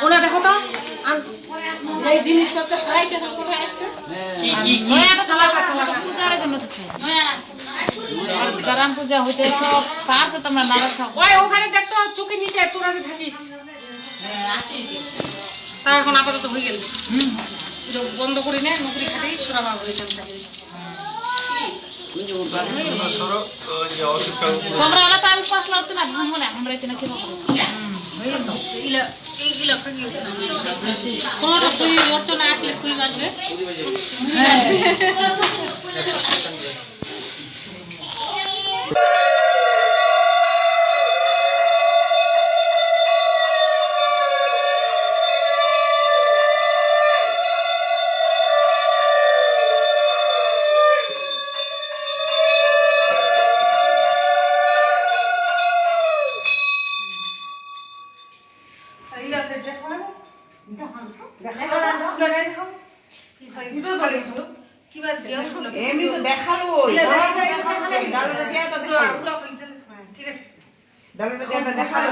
ওনা দেখো তো এই জিনিসপত্র সরাইতে না কোথায় আছে কি পূজার জন্য আর গরম পূজা হইতে সব তারপর তোমরা নারাজ খাও ওই ওখানে দেখতো চোখে নিচে তোরা যে থাকিস তা এখন আপাতত হয়ে গেল বন্ধ করি না নকরি খাটি সুরামা হয়েছে তোমরা আলা তাল পাস লাউতে না ভাঙবো না আমরা এতে না কি হবে কোনটা কুই অর্চনা আসলে কুই বাজবে এমনি তো দেখালো ডালটা দেখালো